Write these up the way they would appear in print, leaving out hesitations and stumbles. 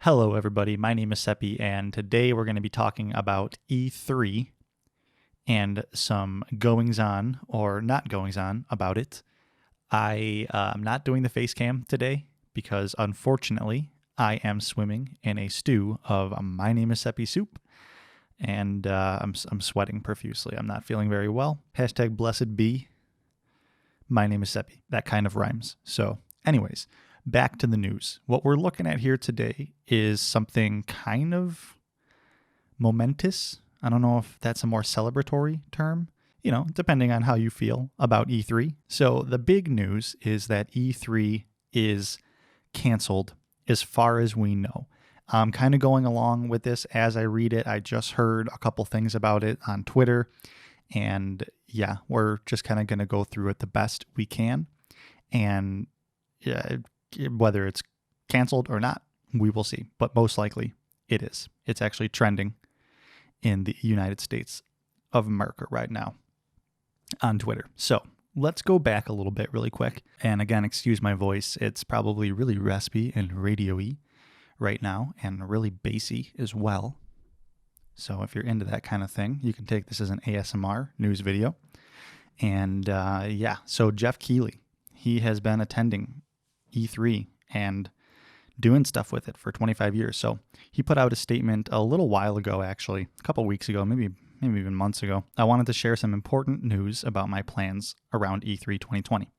Hello, everybody. My name is Seppi, and today we're going to be talking about E3 and some goings on or not goings on about it. I am not doing the face cam today because, unfortunately, I am swimming in a stew of My Name is Seppi soup, and I'm sweating profusely. I'm not feeling very well. Hashtag blessed be. My name is Seppi. That kind of rhymes. So, anyways. Back to the news. What we're looking at here today is something kind of momentous. I don't know if that's a more celebratory term, depending on how you feel about E3. So the big news is that E3 is canceled as far as we know. I'm kind of going along with this as I read it. I just heard a couple things about it on Twitter. And yeah, we're just kind of going to go through it the best we can. And yeah, whether it's canceled or not, we will see. But most likely it is. It's actually trending in the United States of America right now on Twitter. So let's go back a little bit really quick. And again, excuse my voice. It's probably really raspy and radio-y right now and really bassy as well. So if you're into that kind of thing, you can take this as an ASMR news video. And so Jeff Keely, he has been attending E3 and doing stuff with it for 25 years. So he put out a statement a little while ago, actually, a couple weeks ago, maybe even months ago. I wanted to share some important news about my plans around E3 2020.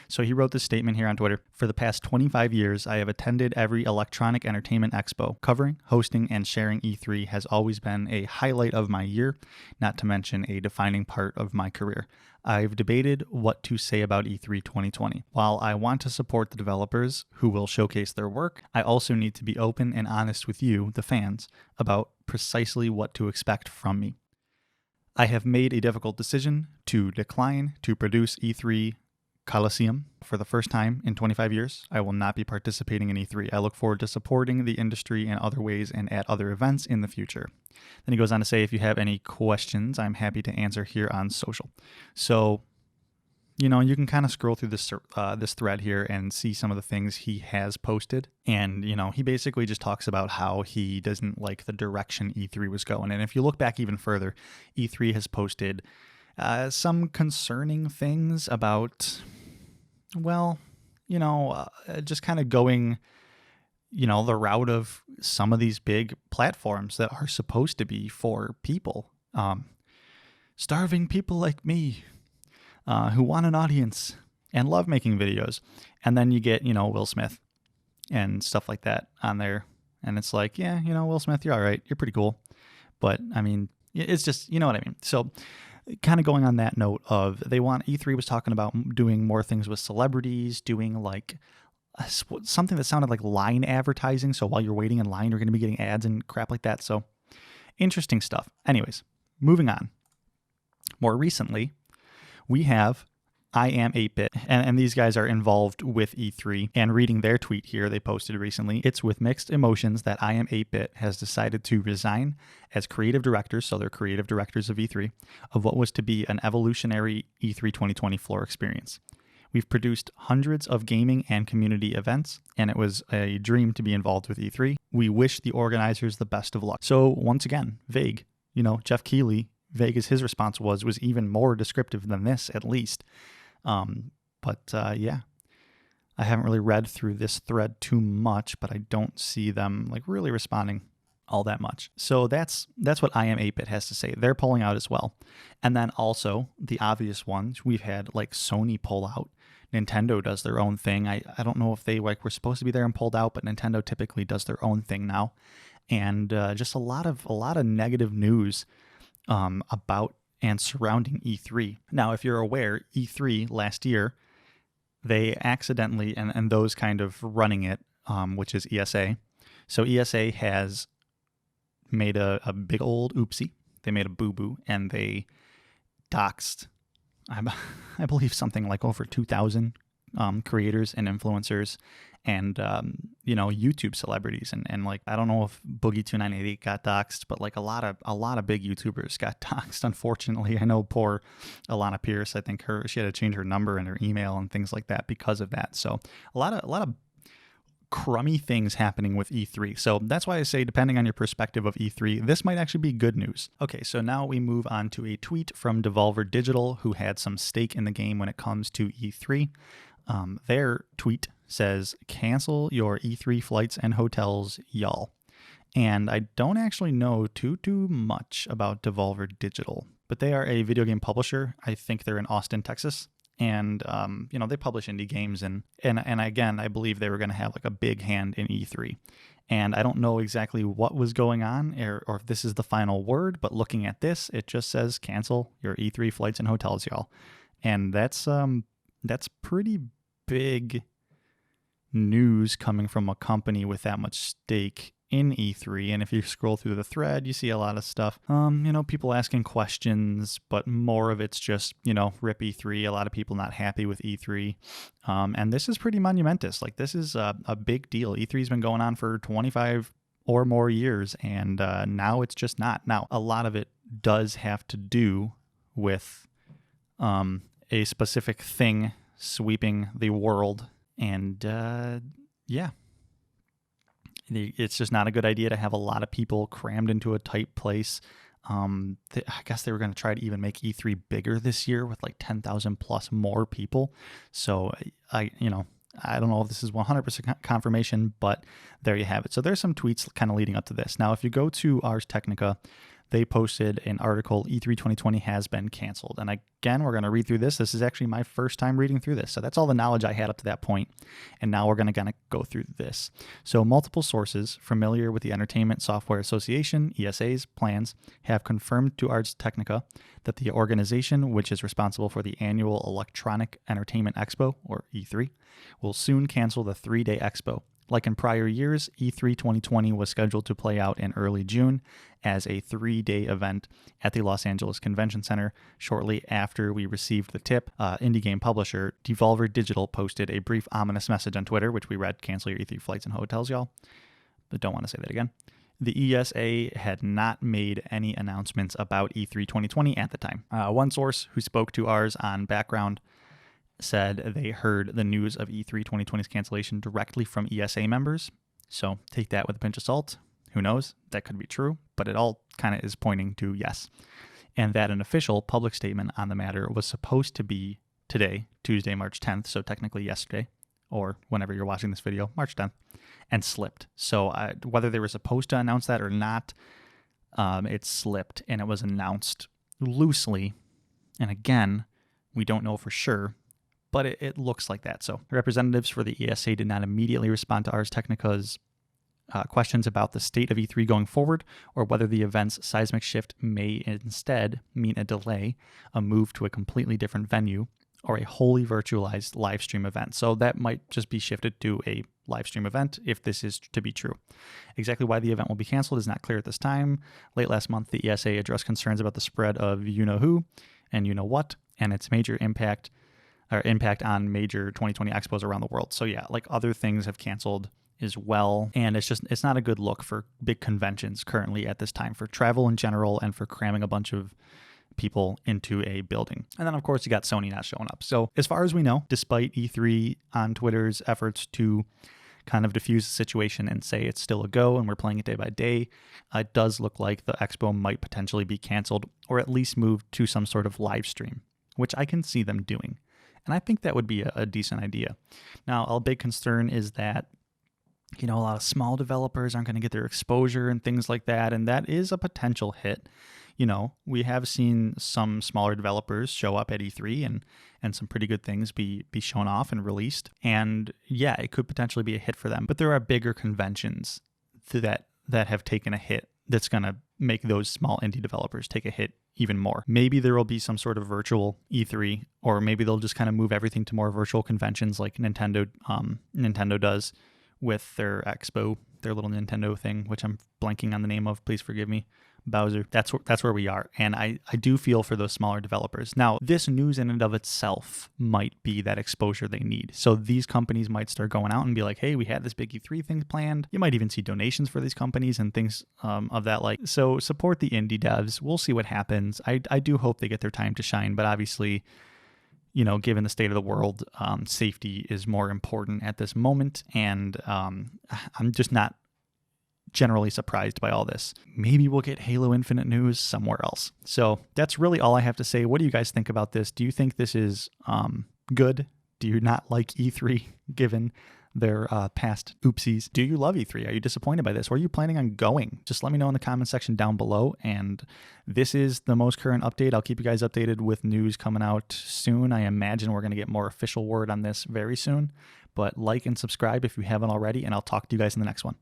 So he wrote this statement here on Twitter. For the past 25 years, I have attended every Electronic Entertainment Expo. Covering, hosting, and sharing E3 has always been a highlight of my year, not to mention a defining part of my career. I've debated what to say about E3 2020. While I want to support the developers who will showcase their work, I also need to be open and honest with you, the fans, about precisely what to expect from me. I have made a difficult decision to decline to produce E3 Coliseum for the first time in 25 years. I will not be participating in E3. I look forward to supporting the industry in other ways and at other events in the future. Then he goes on to say, if you have any questions, I'm happy to answer here on social. So, you can kind of scroll through this thread here and see some of the things he has posted. And, he basically just talks about how he doesn't like the direction E3 was going. And if you look back even further, E3 has posted some concerning things about, just kind of going, the route of some of these big platforms that are supposed to be for people, starving people like me, who want an audience and love making videos. And then you get, Will Smith and stuff like that on there. And it's like, yeah, Will Smith, you're all right. You're pretty cool. But I mean, it's just, you know what I mean? So kind of going on that note of E3 was talking about doing more things with celebrities, doing like something that sounded like line advertising. So while you're waiting in line, you're going to be getting ads and crap like that. So interesting stuff. Anyways, moving on. More recently, we have I Am 8-Bit, and these guys are involved with E3, and reading their tweet here they posted recently, it's with mixed emotions that I Am 8-Bit has decided to resign as creative directors, so they're creative directors of E3, of what was to be an evolutionary E3 2020 floor experience. We've produced hundreds of gaming and community events, and it was a dream to be involved with E3. We wish the organizers the best of luck. So once again, vague. Jeff Keely, vague as his response was even more descriptive than this, at least. I haven't really read through this thread too much, but I don't see them like really responding all that much. So that's what I Am 8-Bit has to say. They're pulling out as well. And then also the obvious ones, we've had like Sony pull out. Nintendo does their own thing. I don't know if they were supposed to be there and pulled out, but Nintendo typically does their own thing now. And just a lot of negative news about and surrounding E3. Now, if you're aware, E3 last year, they accidentally, and those kind of running it, which is ESA. So ESA has made a big old oopsie. They made a boo-boo, and they doxed, I believe, something like over 2,000 creators and influencers and, YouTube celebrities. And like, I don't know if Boogie2988 got doxxed, but like a lot of big YouTubers got doxxed, unfortunately. I know poor Alana Pierce, I think she had to change her number and her email and things like that because of that. So a lot of crummy things happening with E3. So that's why I say, depending on your perspective of E3, this might actually be good news. Okay, so now we move on to a tweet from Devolver Digital, who had some stake in the game when it comes to E3. Their tweet says, "Cancel your E3 flights and hotels, y'all." And I don't actually know too much about Devolver Digital, but they are a video game publisher. I think they're in Austin, Texas. And, they publish indie games. And again, I believe they were going to have like a big hand in E3. And I don't know exactly what was going on or if this is the final word, but looking at this, it just says cancel your E3 flights and hotels, y'all. And that's pretty big news coming from a company with that much stake in E3. And if you scroll through the thread, you see a lot of stuff, people asking questions, but more of it's just, rip E3, a lot of people not happy with E3. And this is pretty monumentous. Like, this is a big deal. E3's been going on for 25 or more years, and now it's just not. Now, a lot of it does have to do with a specific thing sweeping the world. And it's just not a good idea to have a lot of people crammed into a tight place. I guess they were going to try to even make E3 bigger this year with like 10,000 plus more people. So I don't know if this is 100% confirmation, but there you have it. So there's some tweets kind of leading up to this. Now, if you go to Ars Technica, they posted an article, E3 2020 has been canceled. And again, we're going to read through this. This is actually my first time reading through this. So that's all the knowledge I had up to that point. And now we're going to go through this. So multiple sources familiar with the Entertainment Software Association, ESA's plans, have confirmed to Ars Technica that the organization, which is responsible for the annual Electronic Entertainment Expo, or E3, will soon cancel the 3-day expo. Like in prior years, E3 2020 was scheduled to play out in early June as a 3-day event at the Los Angeles Convention Center. Shortly after we received the tip, indie game publisher Devolver Digital posted a brief ominous message on Twitter, which we read, "Cancel your E3 flights and hotels, y'all." But don't want to say that again. The ESA had not made any announcements about E3 2020 at the time. One source who spoke to ours on background said they heard the news of E3 2020's cancellation directly from ESA members. So take that with a pinch of salt. Who knows? That could be true, but it all kind of is pointing to yes. And that an official public statement on the matter was supposed to be today, Tuesday, March 10th, so technically yesterday, or whenever you're watching this video, March 10th, and slipped. So whether they were supposed to announce that or not, it slipped, and it was announced loosely. And again, we don't know for sure, but it looks like that. So representatives for the ESA did not immediately respond to Ars Technica's questions about the state of E3 going forward, or whether the event's seismic shift may instead mean a delay, a move to a completely different venue, or a wholly virtualized live stream event. So that might just be shifted to a live stream event if this is to be true. Exactly why the event will be canceled is not clear at this time. Late last month, the ESA addressed concerns about the spread of you-know-who and you-know-what, and its major impact on major 2020 expos around the world. So yeah, like other things have canceled as well. And it's not a good look for big conventions currently at this time, for travel in general and for cramming a bunch of people into a building. And then of course you got Sony not showing up. So as far as we know, despite E3 on Twitter's efforts to kind of diffuse the situation and say it's still a go and we're playing it day by day, it does look like the expo might potentially be canceled, or at least moved to some sort of live stream, which I can see them doing. And I think that would be a decent idea. Now, a big concern is that, a lot of small developers aren't going to get their exposure and things like that. And that is a potential hit. We have seen some smaller developers show up at E3 and some pretty good things be shown off and released. And yeah, it could potentially be a hit for them. But there are bigger conventions that have taken a hit that's going to make those small indie developers take a hit even more. Maybe there will be some sort of virtual E3, or maybe they'll just kind of move everything to more virtual conventions like Nintendo does with their Expo, their little Nintendo thing, which I'm blanking on the name of. Please forgive me. Bowser. That's where we are. And I do feel for those smaller developers. Now, this news in and of itself might be that exposure they need. So these companies might start going out and be like, hey, we had this big E3 thing planned. You might even see donations for these companies and things of that like. So support the indie devs. We'll see what happens. I do hope they get their time to shine, but obviously, given the state of the world, safety is more important at this moment. And I'm just not generally surprised by all this. Maybe we'll get Halo Infinite news somewhere else. So that's really all I have to say. What do you guys think about this? Do you think this is good? Do you not like E3 given their past oopsies? Do you love E3? Are you disappointed by this? Or are you planning on going? Just let me know in the comment section down below. And this is the most current update. I'll keep you guys updated with news coming out soon. I imagine we're going to get more official word on this very soon. But like and subscribe if you haven't already, and I'll talk to you guys in the next one.